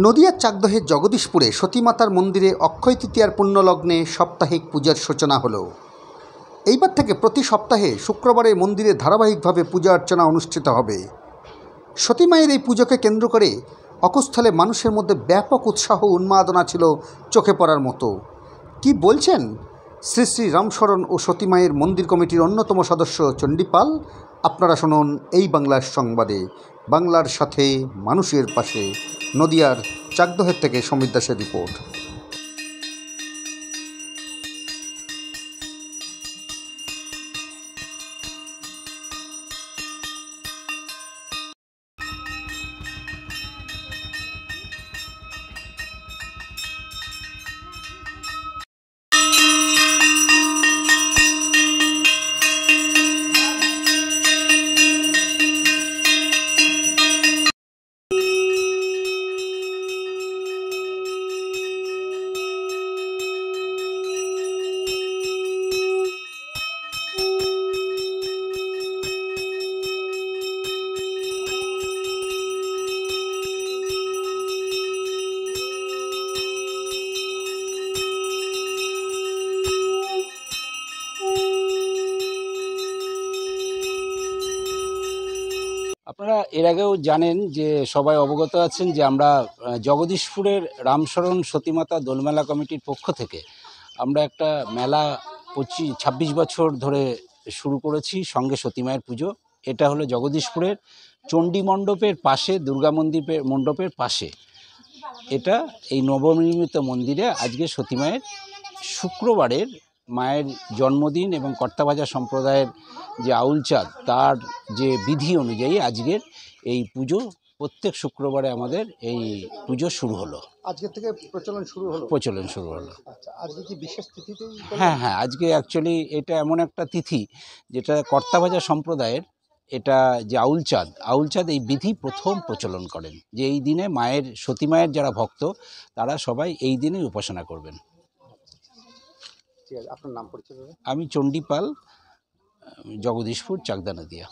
নদিয়ার চাকদহের জগদীশপুরে সতীমাতার মন্দিরে অক্ষয় তৃতীয়ার পুণ্যলগ্নে সাপ্তাহিক পূজার সূচনা হলো। এইবার থেকে প্রতি সপ্তাহে শুক্রবারে মন্দিরে ধারাবাহিকভাবে পূজা অর্চনা অনুষ্ঠিত হবে। সতীমায়ের এই পুজোকে কেন্দ্র করে অকুস্থলে মানুষের মধ্যে ব্যাপক উৎসাহ উন্মাদনা ছিল চোখে পড়ার মতো। কি বলছেন শ্রী শ্রী রামশরণ ও সতীমায়ের মন্দির কমিটির অন্যতম সদস্য চণ্ডীপাল? আপনারা শুনুন এই বাংলার সংবাদে। বাংলার সাথে মানুষের পাশে। নদিয়ার চাকদহের থেকে সমীর দাসের রিপোর্ট। আপনারা এর আগেও জানেন যে সবাই অবগত আছেন যে আমরা জগদীশপুরের রামশরণ সতীমাতা দোলমেলা কমিটির পক্ষ থেকে আমরা একটা মেলা 26 বছর ধরে শুরু করেছি সঙ্গে সতীমায়ের পুজো। এটা হলো জগদীশপুরের চণ্ডী মণ্ডপের পাশে, দুর্গা মণ্ডপের পাশে। এটা এই নবনির্মিত মন্দিরে আজকে সতীমায়ের শুক্রবারের মায়ের জন্মদিন এবং কর্তাবাজা সম্প্রদায়ের যে আউলচাঁদ তার যে বিধি অনুযায়ী আজকের এই পুজো প্রত্যেক শুক্রবারে আমাদের এই পুজো শুরু হলো। আজকে থেকে প্রচলন শুরু হলো। আচ্ছা, আজকে কি বিশেষ তিথিতেই? হ্যাঁ, আজকে অ্যাকচুয়ালি এটা এমন একটা তিথি যেটা কর্তাবাজা সম্প্রদায়ের, এটা যে আউলচাঁদ এই বিধি প্রথম প্রচলন করেন যে এই দিনে মায়ের সতীমায়ের যারা ভক্ত তারা সবাই এই দিনেই উপাসনা করবেন। আপনার নাম পরিচয়? আমি চণ্ডীপাল, জগদীশপুর, চাকদা নদিয়া।